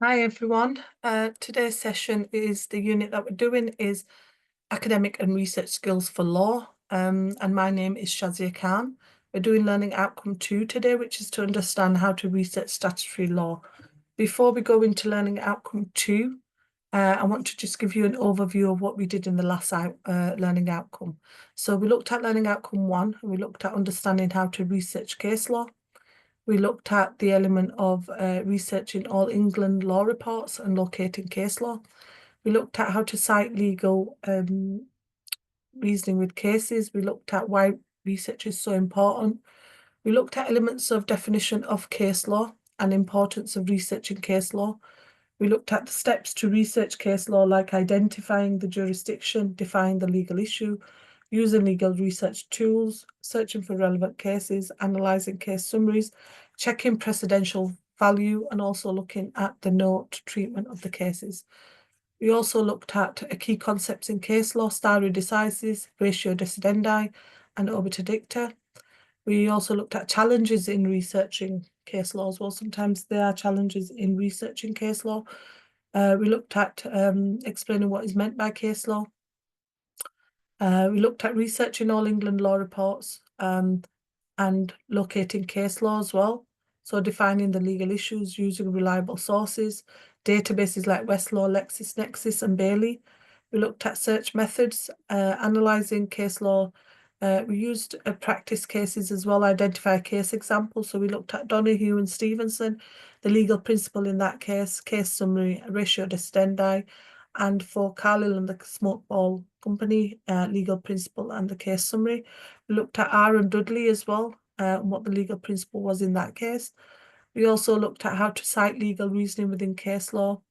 Hi everyone. Today's session is the unit that we're doing is academic and research skills for law. And my name is Shazia Khan. We're doing learning outcome 2 today, which is to understand how to research statutory law. Before we go into learning outcome 2, I want to just give you an overview of what we did in the last learning outcome. So we looked at learning outcome 1, and we looked at understanding how to research case law. We looked at the element of researching all England law reports and locating case law. We looked at how to cite legal reasoning with cases. We looked at why research is so important. We looked at elements of definition of case law and importance of researching case law. We looked at the steps to research case law, like identifying the jurisdiction, defining the legal issue, using legal research tools, searching for relevant cases, analysing case summaries, checking precedential value, and also looking at the note treatment of the cases. We also looked at key concepts in case law, stare decisis, ratio decidendi, and obiter dicta. We also looked at challenges in researching case law as well. Sometimes there are challenges in researching case law. We looked at explaining what is meant by case law. We looked at researching all England law reports and locating case law as well. So defining the legal issues, using reliable sources, databases like Westlaw, LexisNexis, and Bailey. We looked at search methods, analysing case law. We used practice cases as well, identify case examples. So we looked at Donoghue and Stevenson, the legal principle in that case summary, ratio decidendi, and for Carlyle and the Smokeball Company, legal principle and the case summary. We looked at R and Dudley as well, and what the legal principle was in that case. We also looked at how to cite legal reasoning within case law.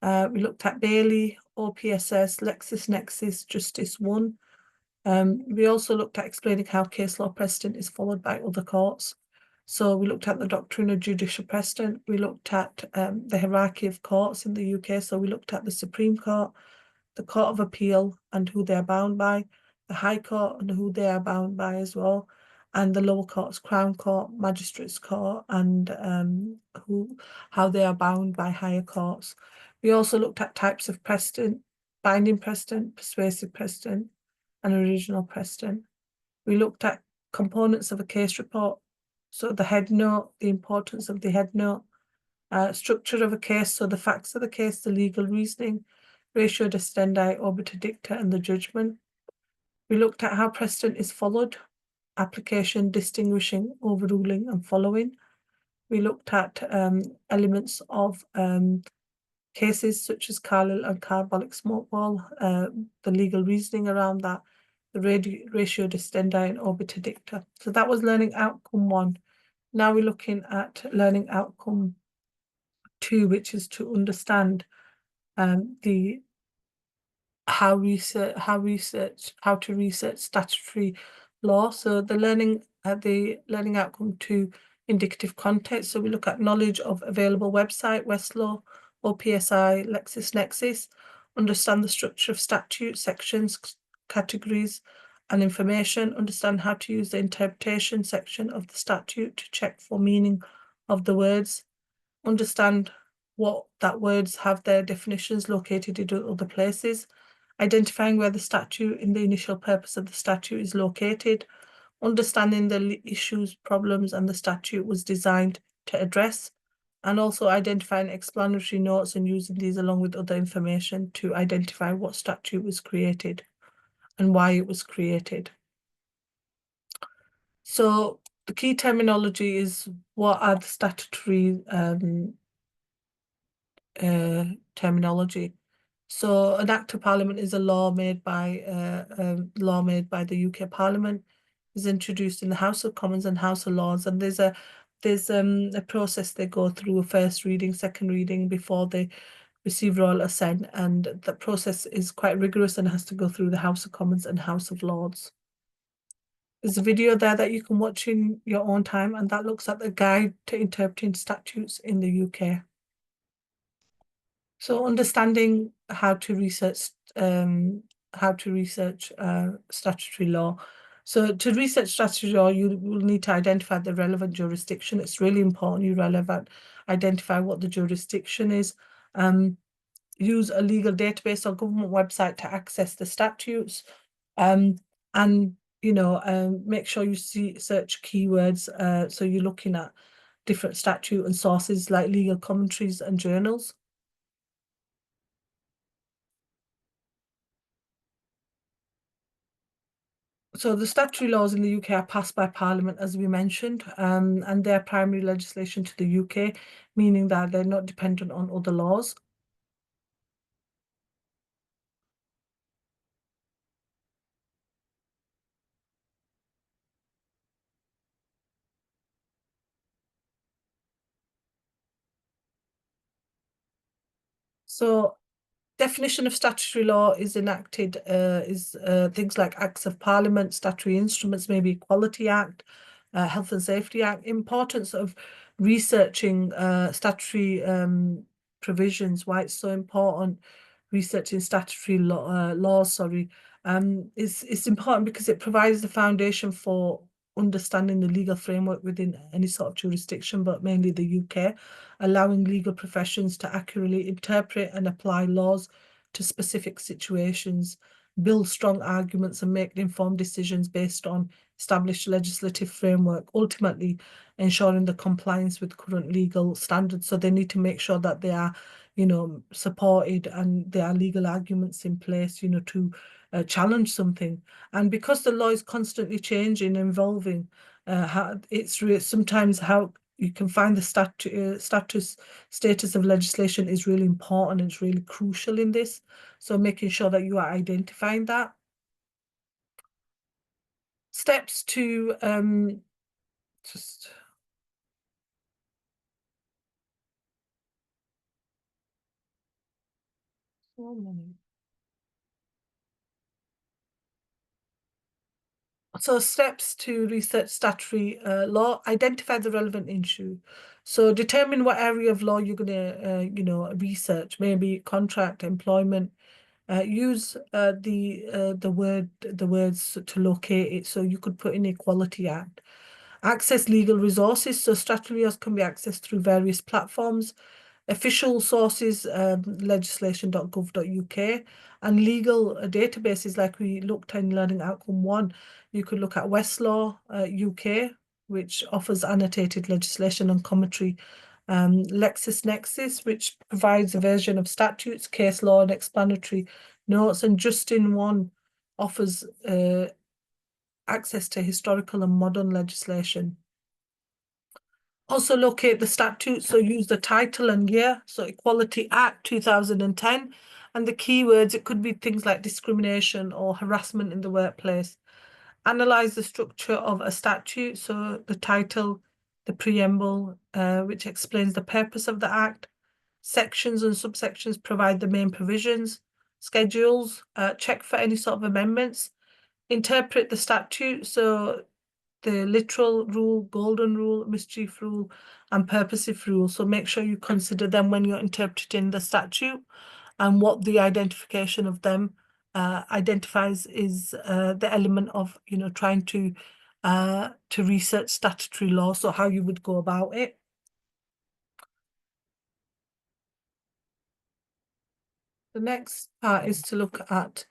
We looked at Bailey, OPSS, LexisNexis, Justice 1. We also looked at explaining how case law precedent is followed by other courts. So we looked at the doctrine of judicial precedent. We looked at the hierarchy of courts in the UK. So we looked at the Supreme Court, the Court of Appeal and who they're bound by, the High Court and who they are bound by as well, and the lower courts, Crown Court, Magistrates Court, and how they are bound by higher courts. We also looked at types of precedent, binding precedent, persuasive precedent, and original precedent. We looked at components of a case report, so the head note, the importance of the head note, structure of a case, so the facts of the case, the legal reasoning, ratio decidendi, obiter dicta, and the judgment. We looked at how precedent is followed, application, distinguishing, overruling, and following. We looked at elements of cases such as Carlyle and Carbolic Smokeball, the legal reasoning around that, the ratio decidendi, and obiter dicta. So that was learning outcome 1. Now we're looking at learning outcome 2, which is to understand how to research statutory law. So the learning outcome 2, indicative context. So we look at knowledge of available website, Westlaw, OPSI, LexisNexis, understand the structure of statute, sections, categories, and information, understand how to use the interpretation section of the statute to check for meaning of the words, understand what that words have their definitions located in other places, identifying where the statute in the initial purpose of the statute is located, understanding the issues, problems, and the statute was designed to address, and also identifying explanatory notes and using these along with other information to identify what statute was created and why it was created. So the key terminology is what are the statutory terminology. So an Act of Parliament is a law made by the UK Parliament, is introduced in the House of Commons and House of Lords, and there's a process they go through, a first reading, second reading before they receive royal assent, and the process is quite rigorous and has to go through the House of Commons and House of Lords. There's a video there that you can watch in your own time, and that looks at the guide to interpreting statutes in the UK. So understanding how to research statutory law. So to research statutory law, you will need to identify the relevant jurisdiction. It's really important you identify what the jurisdiction is. Use a legal database or government website to access the statutes. And make sure you search keywords. So you're looking at different statute and sources like legal commentaries and journals. So the statutory laws in the UK are passed by Parliament, as we mentioned, and they're primary legislation to the UK, meaning that they're not dependent on other laws. So definition of statutory law is enacted is things like Acts of Parliament, statutory instruments, maybe Equality Act, Health and Safety Act. Importance of researching statutory provisions, why it's so important researching statutory laws, sorry, it's important because it provides the foundation for understanding the legal framework within any sort of jurisdiction, but mainly the UK, allowing legal professions to accurately interpret and apply laws to specific situations, build strong arguments and make informed decisions based on established legislative framework, ultimately ensuring the compliance with current legal standards. So they need to make sure that they are, supported and there are legal arguments in place, to challenge something. And because the law is constantly changing and evolving, it's sometimes how you can find the status of legislation is really important and it's really crucial in this. So making sure that you are identifying that. Steps to just 1 minute. So steps to research statutory law, identify the relevant issue. So determine what area of law you're going to, research, maybe contract, employment. Use the words to locate it. So you could put in Equality Act. Access legal resources. So statutory laws can be accessed through various platforms. Official sources, legislation.gov.uk, and legal databases like we looked at in Learning Outcome 1. You could look at Westlaw UK, which offers annotated legislation and commentary. LexisNexis, which provides a version of statutes, case law, and explanatory notes. And Justin One offers access to historical and modern legislation. Also locate the statute, so use the title and year, so Equality Act 2010, and the keywords, it could be things like discrimination or harassment in the workplace. Analyze the structure of a statute, so the title, the preamble, which explains the purpose of the act. Sections and subsections provide the main provisions. Schedules, check for any sort of amendments. Interpret the statute, so the literal rule, golden rule, mischief rule, and purposive rule. So make sure you consider them when you're interpreting the statute, and what the identification of them identifies is the element of, trying to research statutory law, so how you would go about it. The next part is to look at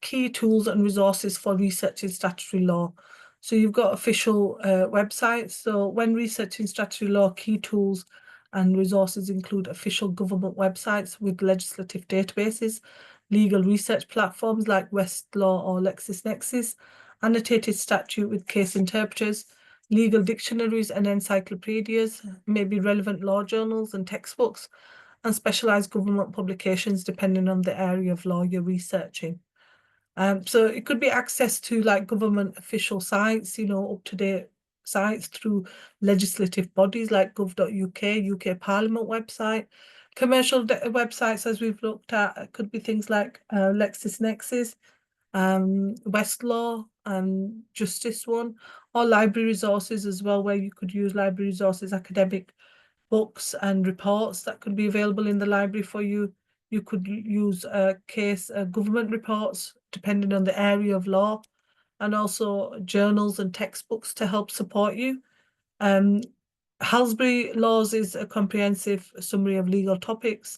key tools and resources for researching statutory law. So you've got official websites. So when researching statutory law, key tools and resources include official government websites with legislative databases, legal research platforms like Westlaw or LexisNexis, annotated statute with case interpreters, legal dictionaries and encyclopedias, maybe relevant law journals and textbooks, and specialized government publications depending on the area of law you're researching. So it could be access to like government official sites, up-to-date sites through legislative bodies like gov.uk, UK Parliament website. Commercial websites, as we've looked at, could be things like LexisNexis, Westlaw, and Justice One, or library resources as well, where you could use library resources, academic books and reports that could be available in the library for you. You could use government reports, depending on the area of law, and also journals and textbooks to help support you. Halsbury Laws is a comprehensive summary of legal topics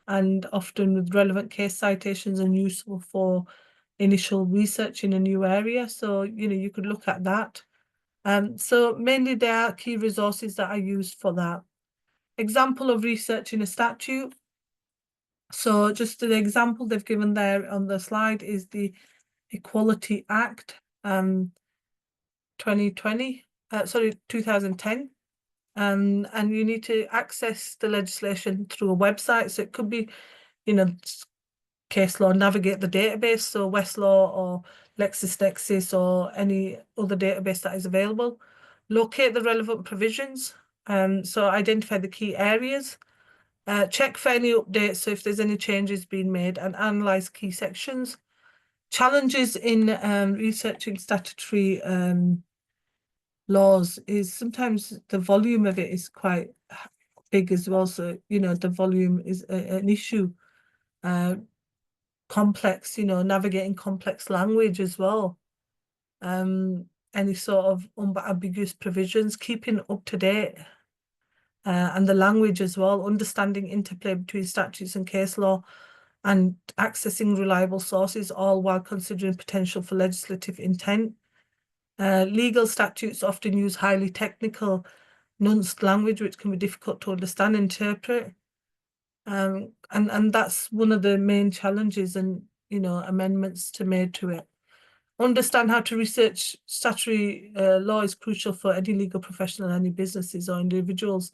and often with relevant case citations and useful for initial research in a new area. So, you could look at that. So mainly there are key resources that I use for that. Example of research in a statute. So just an example they've given there on the slide is the Equality Act 2010. And you need to access the legislation through a website. So it could be, case law, navigate the database, so Westlaw or LexisNexis or any other database that is available. Locate the relevant provisions, so identify the key areas. Check for any updates, so if there's any changes being made, and analyze key sections. Challenges in researching statutory laws is sometimes the volume of it is quite big as well. So, the volume is an issue. Complex, navigating complex language as well. Any sort of ambiguous provisions, keeping up to date, and the language as well, understanding interplay between statutes and case law, and accessing reliable sources, all while considering potential for legislative intent. Legal statutes often use highly technical, nuanced language, which can be difficult to understand and interpret. And that's one of the main challenges and, amendments to made to it. Understand how to research statutory law is crucial for any legal professional, any businesses or individuals.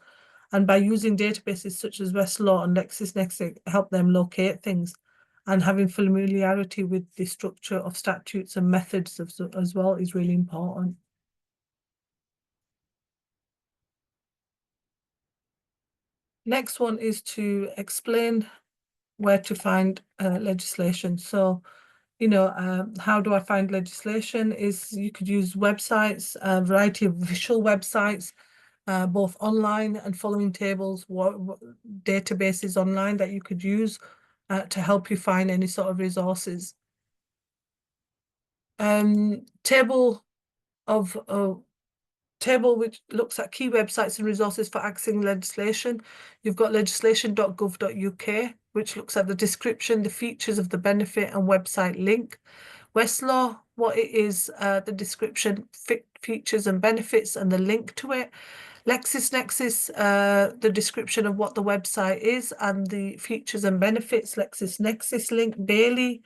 And by using databases such as Westlaw and LexisNexis, help them locate things. And having familiarity with the structure of statutes and methods as well is really important. Next one is to explain where to find legislation. So, how do I find legislation is you could use websites, a variety of visual websites, both online and following tables, what databases online that you could use to help you find any sort of resources. Table which looks at key websites and resources for accessing legislation. You've got legislation.gov.uk, which looks at the description, the features of the benefit and website link. Westlaw, what it is, the description, features and benefits and the link to it. LexisNexis, the description of what the website is and the features and benefits. LexisNexis link. Bailey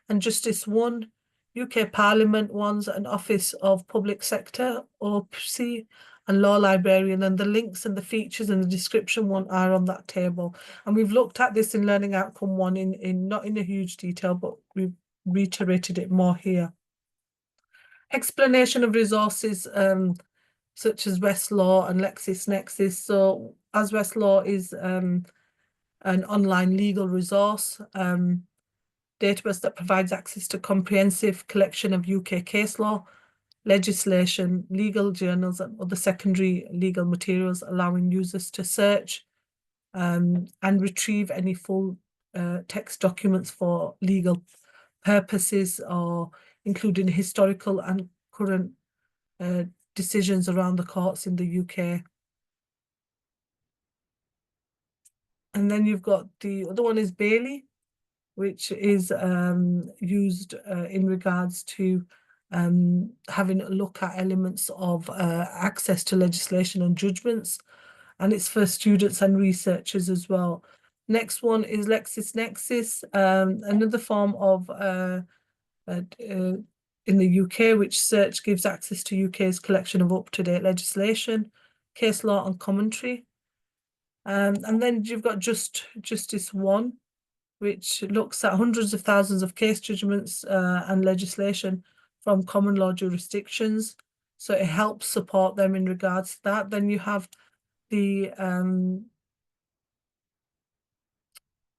and Justice One. UK Parliament ones, and Office of Public Sector, OPSI, and Law Librarian, and the links and the features and the description one are on that table. And we've looked at this in Learning Outcome 1 in not in a huge detail, but we've reiterated it more here. Explanation of resources such as Westlaw and LexisNexis. So as Westlaw is an online legal resource, database that provides access to comprehensive collection of UK case law, legislation, legal journals, and other secondary legal materials, allowing users to search and retrieve any full text documents for legal purposes, or including historical and current decisions around the courts in the UK. And then you've got the other one is Bailey, which is used in regards to having a look at elements of access to legislation and judgments, and it's for students and researchers as well. Next one is LexisNexis, another form of in the UK, which search gives access to UK's collection of up-to-date legislation, case law and commentary. And then you've got Justice One, which looks at hundreds of thousands of case judgments and legislation from common law jurisdictions. So it helps support them in regards to that. Then you have the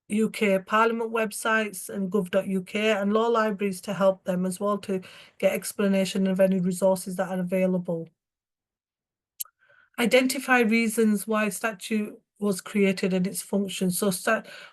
UK Parliament websites and gov.uk and law libraries to help them as well to get explanation of any resources that are available. Identify reasons why statute was created and its function. So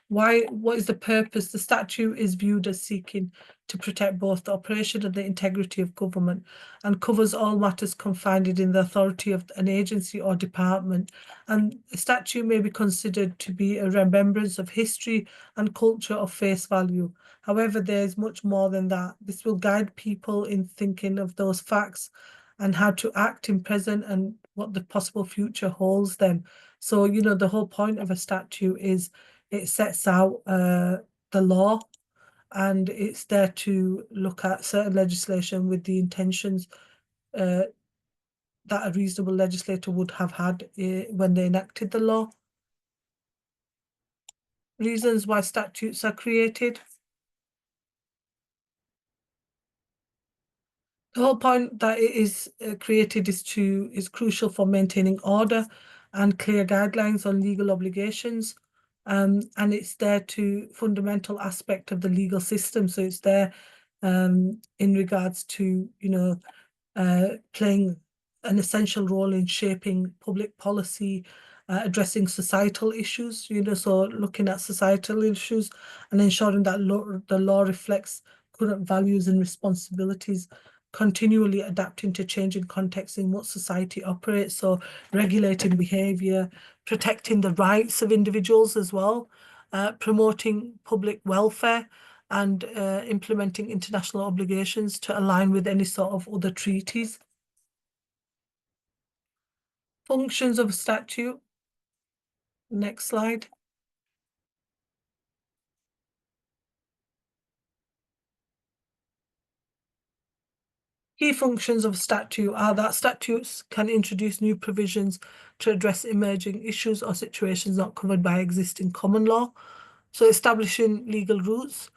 what is the purpose? The statute is viewed as seeking to protect both the operation and the integrity of government, and covers all matters confided in the authority of an agency or department. And the statute may be considered to be a remembrance of history and culture of face value. However, there is much more than that. This will guide people in thinking of those facts and how to act in present and what the possible future holds them. So, the whole point of a statute is it sets out the law, and it's there to look at certain legislation with the intentions that a reasonable legislator would have had when they enacted the law. Reasons why statutes are created. The whole point that it is created is crucial for maintaining order and clear guidelines on legal obligations. And it's there to fundamental aspect of the legal system. So it's there in regards to, playing an essential role in shaping public policy, addressing societal issues, so looking at societal issues and ensuring that the law reflects current values and responsibilities, continually adapting to changing contexts in what society operates. So regulating behavior, protecting the rights of individuals as well, promoting public welfare, and implementing international obligations to align with any sort of other treaties. Functions of a statute. Next slide. Key functions of statute are that statutes can introduce new provisions to address emerging issues or situations not covered by existing common law. So establishing legal routes,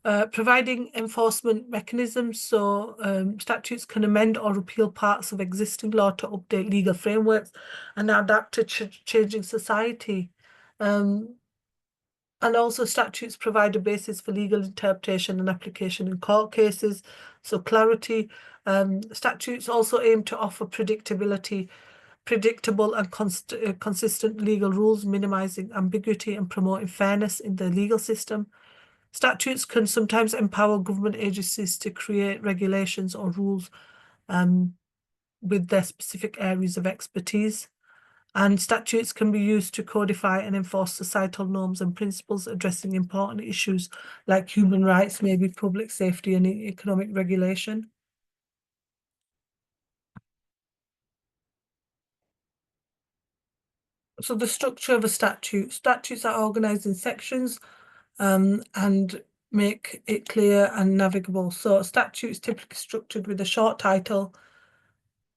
providing enforcement mechanisms. So statutes can amend or repeal parts of existing law to update legal frameworks and adapt to changing society. And also statutes provide a basis for legal interpretation and application in court cases. So clarity. Statutes also aim to offer predictability, predictable and consistent legal rules, minimizing ambiguity and promoting fairness in the legal system. Statutes can sometimes empower government agencies to create regulations or rules with their specific areas of expertise. And statutes can be used to codify and enforce societal norms and principles addressing important issues like human rights, maybe public safety and economic regulation. So the structure of a statute. Statutes are organized in sections and make it clear and navigable. So a statute is typically structured with a short title,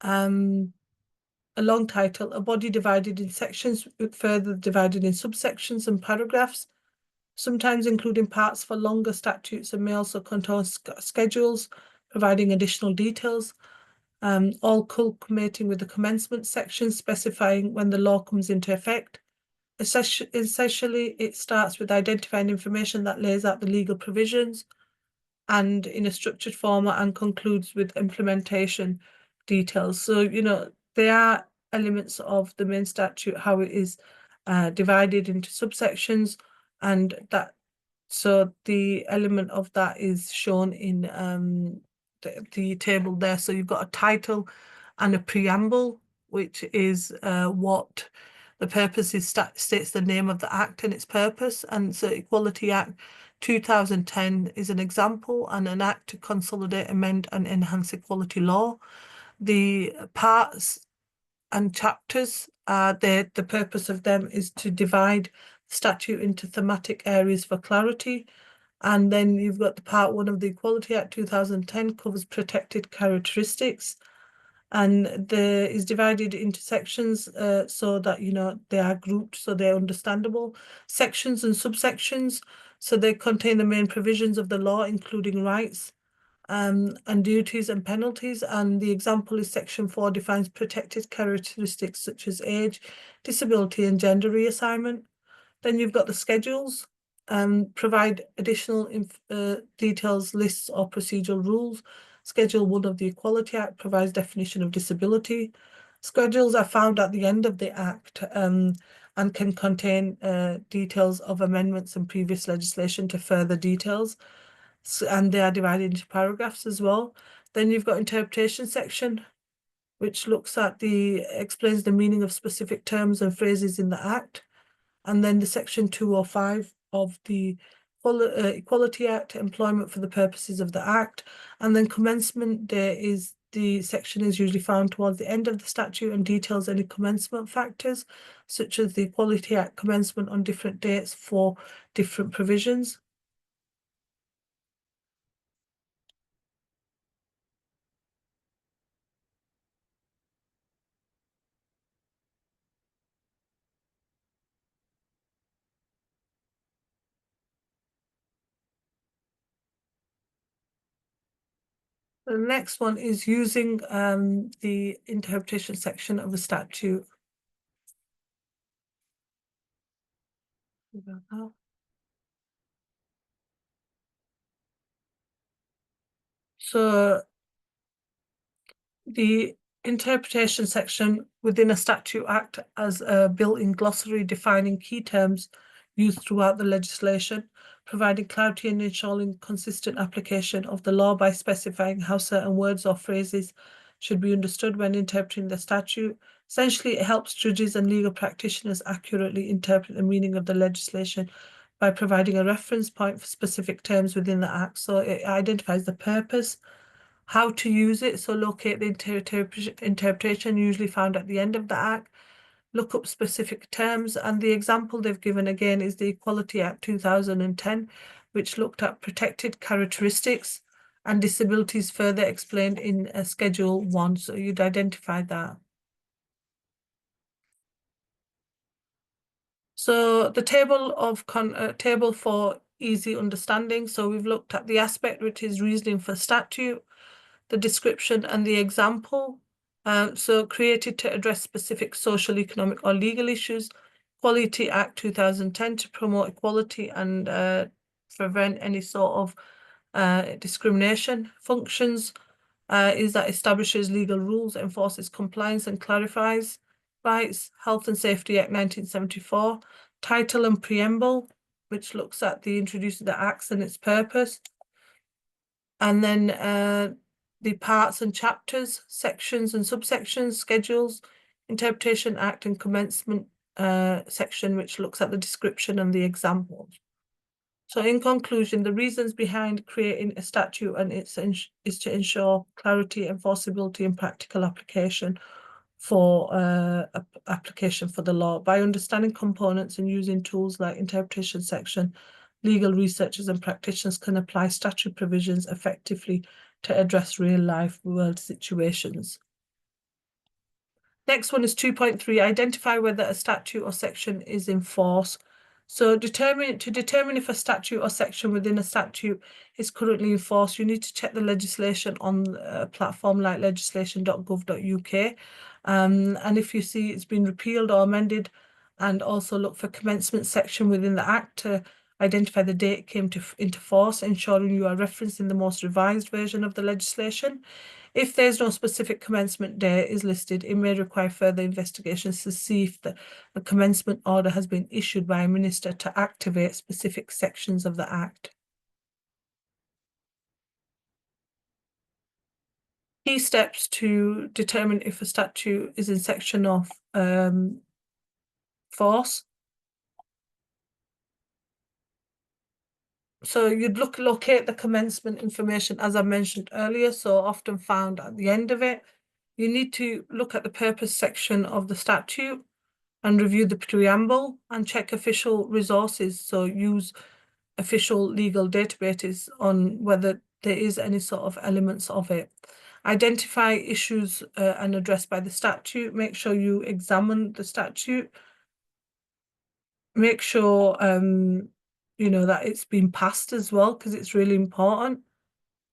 a long title, a body divided in sections, further divided in subsections and paragraphs, sometimes including parts for longer statutes, and may also contain schedules providing additional details, all culminating with the commencement section specifying when the law comes into effect. Essentially, it starts with identifying information that lays out the legal provisions and in a structured format, and concludes with implementation details. So, there are elements of the main statute, how it is divided into subsections, and so the element of that is shown in the table there. So you've got a title and a preamble, which is what the purpose is, states the name of the act and its purpose. And so Equality Act 2010 is an example, and an act to consolidate, amend and enhance equality law. The parts and chapters, the purpose of them is to divide the statute into thematic areas for clarity. And then you've got the part 1 of the Equality Act 2010 covers protected characteristics, and is divided into sections so that they are grouped so they're understandable. Sections and subsections, so they contain the main provisions of the law, including rights and duties and penalties. And the example is Section 4 defines protected characteristics such as age, disability and gender reassignment. Then you've got the schedules, provide additional details, lists or procedural rules. Schedule 1 of the Equality Act provides definition of disability. Schedules are found at the end of the Act, and can contain details of amendments and previous legislation to further details. And they are divided into paragraphs as well. Then you've got interpretation section, which explains the meaning of specific terms and phrases in the Act. And then the section 205 of the Equality Act, employment for the purposes of the Act. And then commencement the section is usually found towards the end of the statute and details any commencement factors, such as the Equality Act commencement on different dates for different provisions. The next one is using the interpretation section of a statute. So the interpretation section within a statute act as a built-in glossary defining key terms used throughout the legislation, providing clarity and ensuring consistent application of the law by specifying how certain words or phrases should be understood when interpreting the statute. Essentially, it helps judges and legal practitioners accurately interpret the meaning of the legislation by providing a reference point for specific terms within the Act. So it identifies the purpose, how to use it. So locate the interpretation usually found at the end of the Act. Look up specific terms, and the example they've given again is the Equality Act 2010, which looked at protected characteristics and disabilities further explained in Schedule 1. So you'd identify that. So the table for easy understanding. So we've looked at the aspect which is reasoning for statute, the description and the example. So created to address specific social, economic or legal issues. Equality Act 2010 to promote equality and prevent any sort of discrimination. Functions is that establishes legal rules, enforces compliance and clarifies rights. Health and Safety Act 1974. Title and preamble, which looks at the introducing the acts and its purpose. And then the parts and chapters, sections and subsections, schedules, Interpretation Act and commencement section, which looks at the description and the examples. So in conclusion, the reasons behind creating a statute and is to ensure clarity, enforceability and practical application for application for the law. By understanding components and using tools like interpretation section, legal researchers and practitioners can apply statute provisions effectively to address real-life world situations. Next one is 2.3, identify whether a statute or section is in force. So to determine if a statute or section within a statute is currently in force, you need to check the legislation on a platform like legislation.gov.uk. And if you see it's been repealed or amended, and also look for commencement section within the Act to identify the date it came into force, ensuring you are referencing the most revised version of the legislation. If there's no specific commencement date is listed, it may require further investigations to see if the commencement order has been issued by a minister to activate specific sections of the Act. Key steps to determine if a statute is in section of force. So you'd locate the commencement information, as I mentioned earlier, so often found at the end of it. You need to look at the purpose section of the statute and review the preamble and check official resources. So use official legal databases on whether there is any sort of elements of it. Identify issues and addressed by the statute. Make sure you examine the statute. Make sure you know that it's been passed as well, because it's really important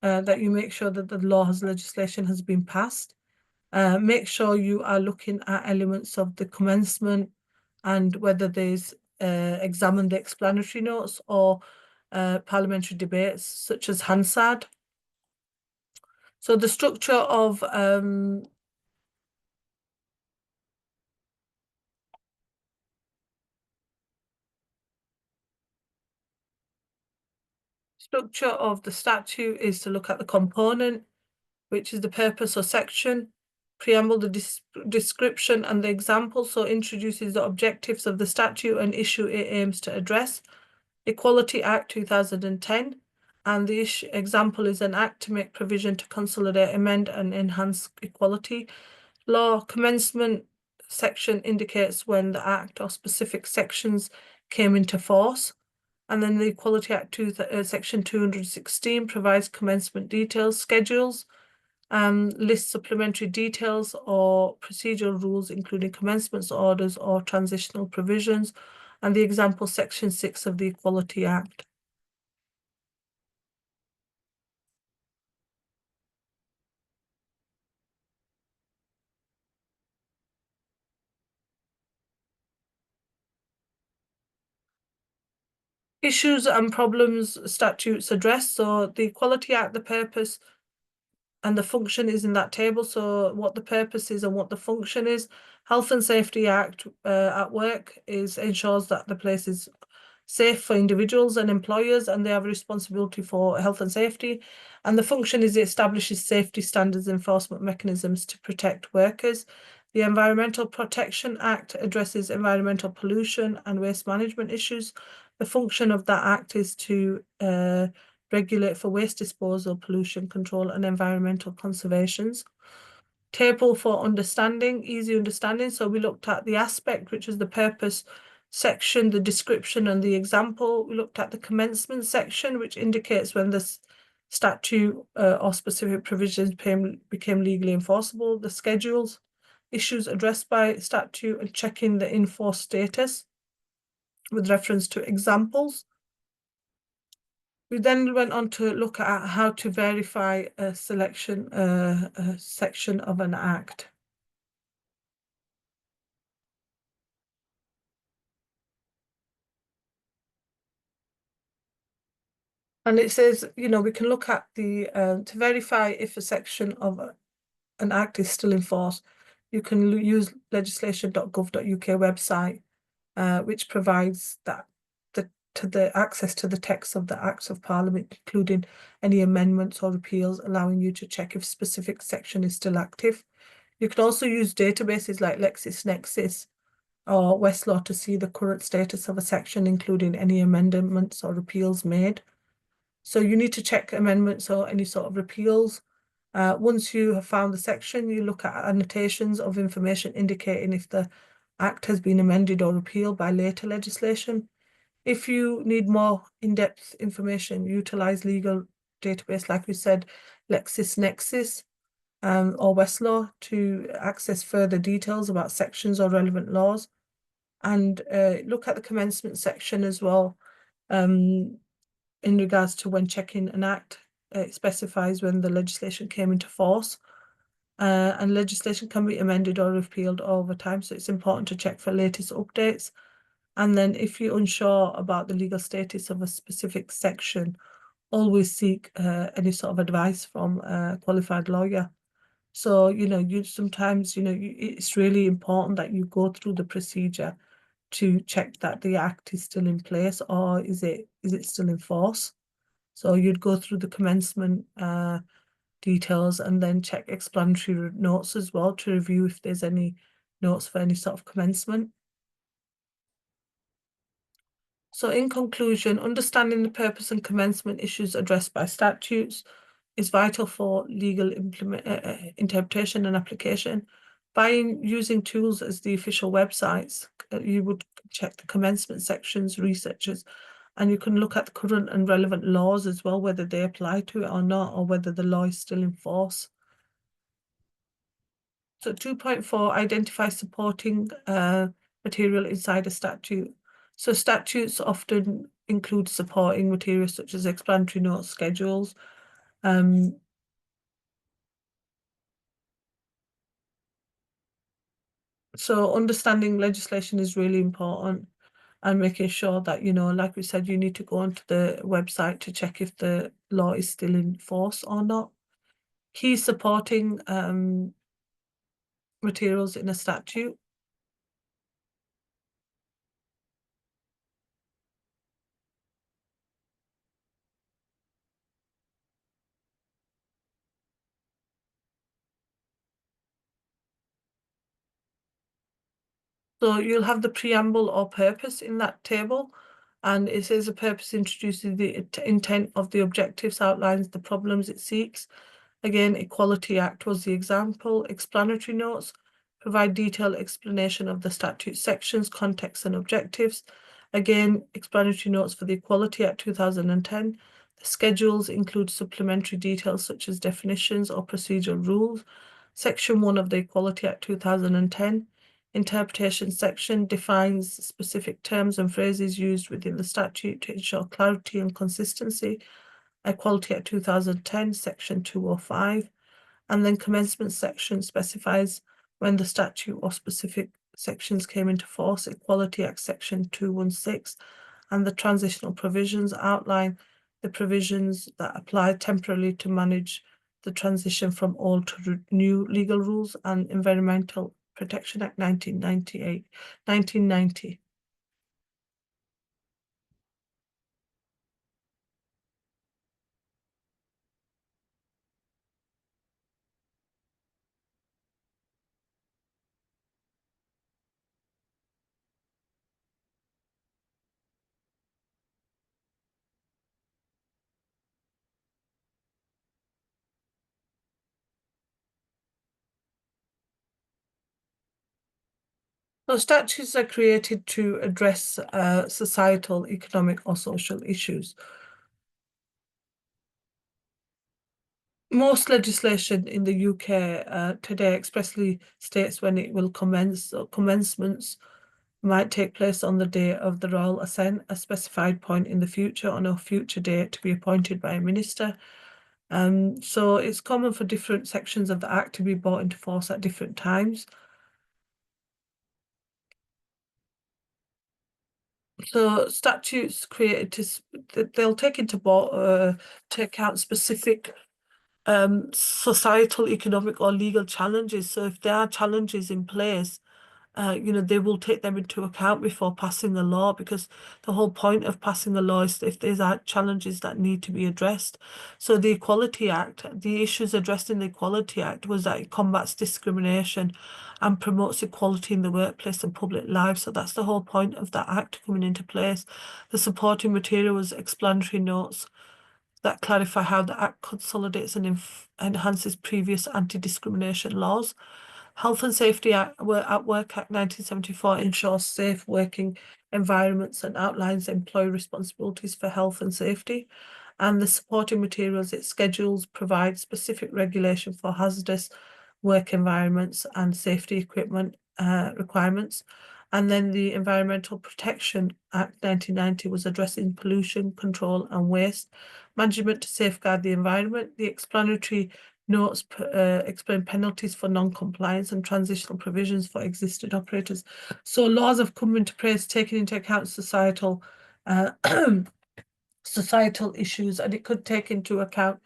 that you make sure that the legislation has been passed. Make sure you are looking at elements of the commencement and whether there's examined the explanatory notes or parliamentary debates such as Hansard. So the structure of Structure of the statute is to look at the component, which is the purpose or section, preamble, the description and the example, so introduces the objectives of the statute and issue it aims to address. Equality Act 2010, and the example is an act to make provision to consolidate, amend and enhance equality. Law commencement section indicates when the act or specific sections came into force. And then the Equality Act section 216 provides commencement details, schedules, lists supplementary details or procedural rules, including commencement orders or transitional provisions, and the example section 6 of the Equality Act. Issues and problems statutes address. So the Equality Act, the purpose and the function is in that table. So what the purpose is and what the function is. Health and Safety Act at work ensures that the place is safe for individuals and employers, and they have a responsibility for health and safety. And the function is it establishes safety standards, enforcement mechanisms to protect workers. The Environmental Protection Act addresses environmental pollution and waste management issues. The function of that act is to regulate for waste disposal, pollution control, and environmental conservations. Table for understanding, easy understanding. So we looked at the aspect, which is the purpose section, the description, and the example. We looked at the commencement section, which indicates when the statute or specific provisions became legally enforceable. The schedules, issues addressed by statute, and checking the enforced status with reference to examples. We then went on to look at how to verify a section of an act. And it says, we can look at to verify if a section of an act is still in force, you can use legislation.gov.uk website, which provides the access to the text of the Acts of Parliament, including any amendments or repeals, allowing you to check if a specific section is still active. You can also use databases like LexisNexis or Westlaw to see the current status of a section, including any amendments or repeals made. So you need to check amendments or any sort of repeals. Once you have found the section, you look at annotations of information indicating if the Act has been amended or repealed by later legislation. If you need more in-depth information, utilize legal database, like we said, LexisNexis or Westlaw to access further details about sections or relevant laws. And look at the commencement section as well. In regards to when checking an act, it specifies when the legislation came into force. And legislation can be amended or repealed over time, so it's important to check for latest updates. And then if you're unsure about the legal status of a specific section, always seek any sort of advice from a qualified lawyer. So, you sometimes, it's really important that you go through the procedure to check that the act is still in place, or is it still in force? So you'd go through the commencement details and then check explanatory notes as well to review if there's any notes for any sort of commencement. So in conclusion, understanding the purpose and commencement issues addressed by statutes is vital for legal interpretation and application. By using tools as the official websites, you would check the commencement sections, researchers, and you can look at the current and relevant laws as well, whether they apply to it or not, or whether the law is still in force. So 2.4, identify supporting material inside a statute. So statutes often include supporting materials such as explanatory notes, schedules. So understanding legislation is really important, and making sure that, like we said, you need to go onto the website to check if the law is still in force or not. Key supporting materials in a statute. So you'll have the preamble or purpose in that table, and it says the purpose introduces the intent of the objectives, outlines the problems it seeks. Again, Equality Act was the example. Explanatory notes provide detailed explanation of the statute sections, context, and objectives. Again, explanatory notes for the Equality Act 2010. The schedules include supplementary details such as definitions or procedural rules. Section 1 of the Equality Act 2010. Interpretation section defines specific terms and phrases used within the statute to ensure clarity and consistency. Equality Act 2010, Section 205. And then commencement section specifies when the statute or specific sections came into force. Equality Act Section 216. And the transitional provisions outline the provisions that apply temporarily to manage the transition from old to new legal rules, and Environmental Protection Act 1990. So statutes are created to address societal, economic, or social issues. Most legislation in the UK today expressly states when it will commence, or commencements might take place on the day of the royal assent, a specified point in the future, on a future date to be appointed by a minister. So it's common for different sections of the Act to be brought into force at different times. So statutes created they'll take into account specific societal, economic, or legal challenges. So if there are challenges in place, they will take them into account before passing a law, because the whole point of passing a law is if there's challenges that need to be addressed. So the Equality Act, the issues addressed in the Equality Act was that it combats discrimination and promotes equality in the workplace and public life. So that's the whole point of that act coming into place. The supporting material was explanatory notes that clarify how the Act consolidates and enhances previous anti-discrimination laws. Health and Safety Act, at Work Act 1974 ensures safe working environments and outlines employee responsibilities for health and safety. And the supporting materials it schedules provide specific regulation for hazardous work environments and safety equipment requirements. And then the Environmental Protection Act 1990 was addressing pollution control and waste management to safeguard the environment. The explanatory notes explain penalties for non-compliance and transitional provisions for existing operators. So laws have come into place taking into account societal societal issues, and it could take into account,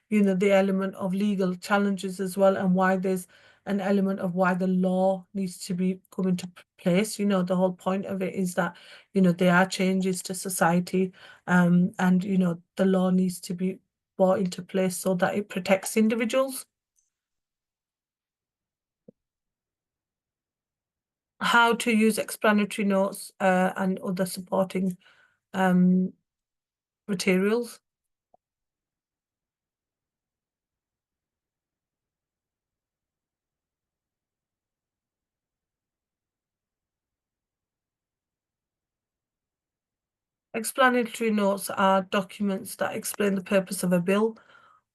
the element of legal challenges as well, and why there's an element of why the law needs to be come into place. The whole point of it is that, there are changes to society, and, the law needs to be brought into place so that it protects individuals. How to use explanatory notes and other supporting materials. Explanatory notes are documents that explain the purpose of a bill.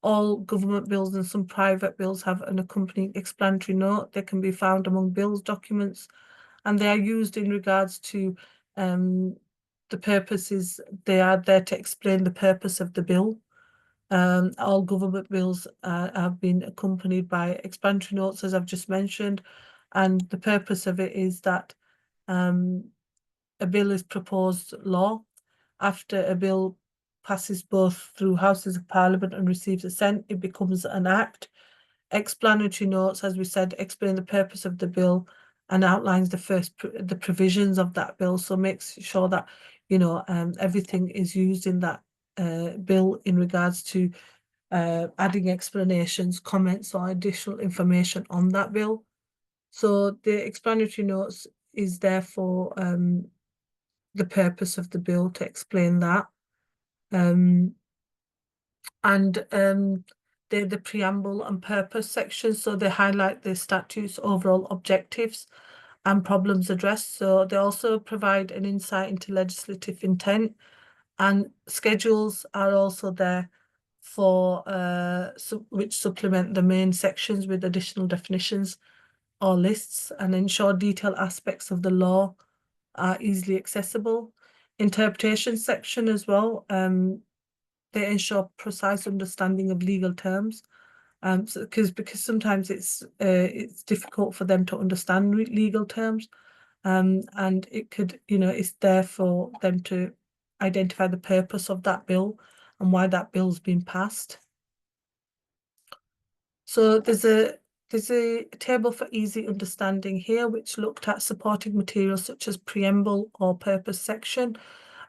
All government bills and some private bills have an accompanying explanatory note. They can be found among bills documents, and they are used in regards to the purposes. They are there to explain the purpose of the bill. All government bills have been accompanied by explanatory notes, as I've just mentioned, and the purpose of it is that a bill is proposed law. After a bill passes both through Houses of Parliament and receives assent, it becomes an act. Explanatory notes, as we said, explain the purpose of the bill and outlines the provisions of that bill. So makes sure that everything is used in that bill in regards to adding explanations, comments, or additional information on that bill. So the explanatory notes is therefore the purpose of the bill to explain that. And the preamble and purpose section, so they highlight the statute's overall objectives and problems addressed. So they also provide an insight into legislative intent, and schedules are also there for which supplement the main sections with additional definitions or lists and ensure detailed aspects of the law are easily accessible. Interpretation section as well. They ensure precise understanding of legal terms. Because sometimes it's difficult for them to understand legal terms, and it could, it's there for them to identify the purpose of that bill and why that bill's been passed. So there's a table for easy understanding here, which looked at supporting materials such as preamble or purpose section,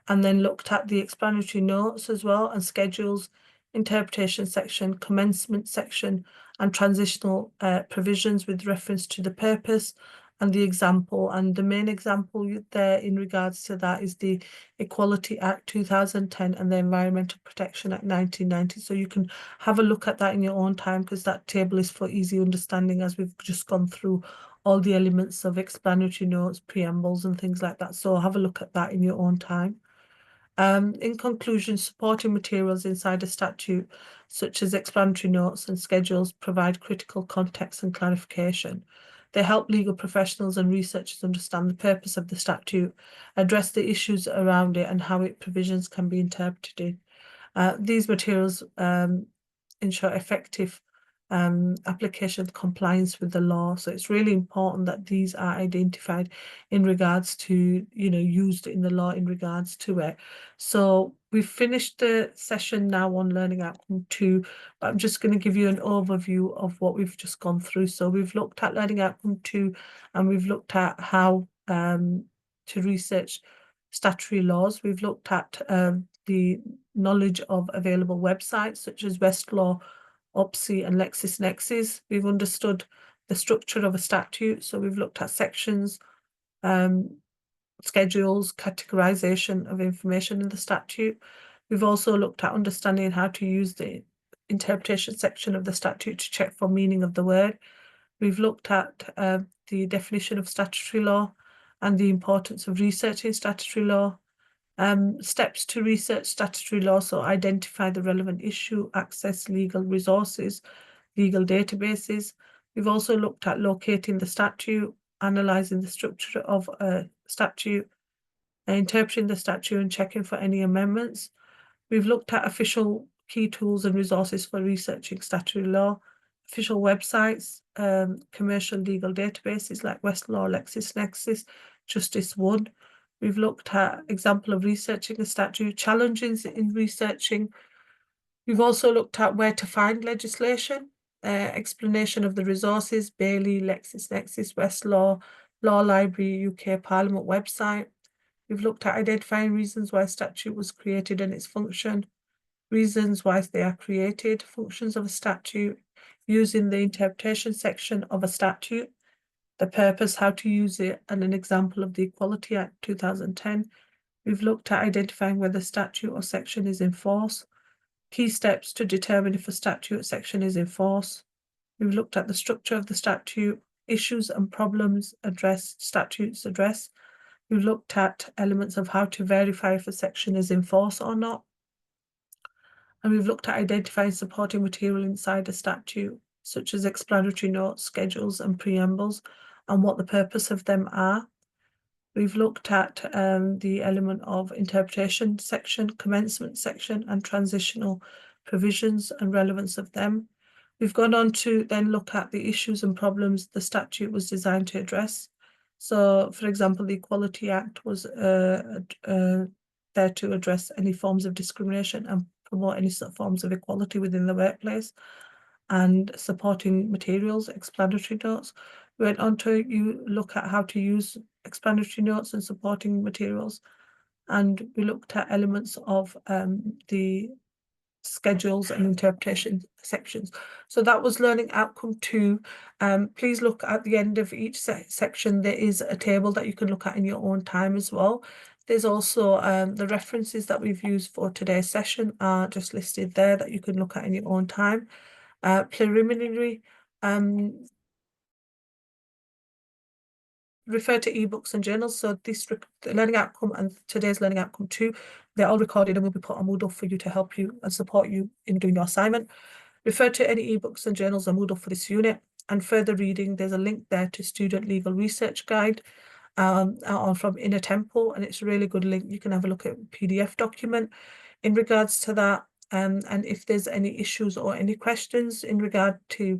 and then looked at the explanatory notes as well, and schedules, interpretation section, commencement section, and transitional provisions with reference to the purpose and the example. And the main example there in regards to that is the Equality Act 2010 and the Environmental Protection Act 1990. So you can have a look at that in your own time, because that table is for easy understanding, as we've just gone through all the elements of explanatory notes, preambles, and things like that. So have a look at that in your own time. In conclusion, supporting materials inside a statute, such as explanatory notes and schedules, provide critical context and clarification. They help legal professionals and researchers understand the purpose of the statute, address the issues around it, and how its provisions can be interpreted. These materials ensure effective application of compliance with the law. So it's really important that these are identified in regards to, used in the law in regards to it. So we've finished the session now on Learning Outcome 2, but I'm just going to give you an overview of what we've just gone through. So we've looked at Learning Outcome 2, and we've looked at how to research statutory laws. We've looked at the knowledge of available websites such as Westlaw, OPSI, and LexisNexis. We've understood the structure of a statute, so we've looked at sections, schedules, categorization of information in the statute. We've also looked at understanding how to use the interpretation section of the statute to check for meaning of the word. We've looked at the definition of statutory law and the importance of researching statutory law. Steps to research statutory law, so identify the relevant issue, access legal resources, legal databases. We've also looked at locating the statute, analysing the structure of a statute, interpreting the statute, and checking for any amendments. We've looked at official key tools and resources for researching statutory law, official websites, commercial legal databases like Westlaw, LexisNexis, Justice One. We've looked at example of researching a statute, challenges in researching. We've also looked at where to find legislation, explanation of the resources, Bailey, LexisNexis, Westlaw, Law Library, UK Parliament website. We've looked at identifying reasons why a statute was created and its function, reasons why they are created, functions of a statute, using the interpretation section of a statute, the purpose, how to use it, and an example of the Equality Act 2010. We've looked at identifying whether statute or section is in force, key steps to determine if a statute or section is in force. We've looked at the structure of the statute, issues and problems statutes address. We've looked at elements of how to verify if a section is in force or not. And we've looked at identifying supporting material inside a statute, such as explanatory notes, schedules, and preambles, and what the purpose of them are. We've looked at the element of interpretation section, commencement section, and transitional provisions and relevance of them. We've gone on to then look at the issues and problems the statute was designed to address. So, for example, the Equality Act was there to address any forms of discrimination and promote any sort of forms of equality within the workplace, and supporting materials, explanatory notes. We went on to look at how to use explanatory notes and supporting materials, and we looked at elements of the schedules and interpretation sections. So that was learning outcome 2. Please look at the end of each section. There is a table that you can look at in your own time as well. There's also the references that we've used for today's session are just listed there that you can look at in your own time. Preliminary, refer to ebooks and journals. So this learning outcome and today's learning outcome 2, they're all recorded and will be put on Moodle for you to help you and support you in doing your assignment. Refer to any ebooks and journals on Moodle for this unit. And further reading, there's a link there to Student Legal Research Guide from Inner Temple, and it's a really good link. You can have a look at PDF document in regards to that. And if there's any issues or any questions in regard to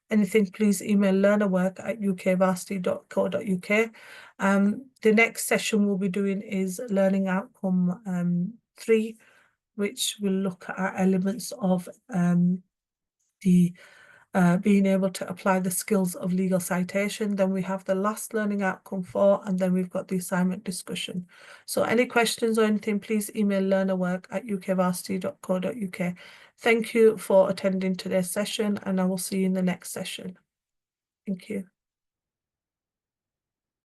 anything, please email learnerwork@ukvarsity.co.uk. The next session we'll be doing is learning outcome 3, which will look at elements of the being able to apply the skills of legal citation. Then we have the last learning outcome 4, and then we've got the assignment discussion. So any questions or anything, please email learnerwork@ukvarsity.co.uk. Thank you for attending today's session, and I will see you in the next session. Thank you.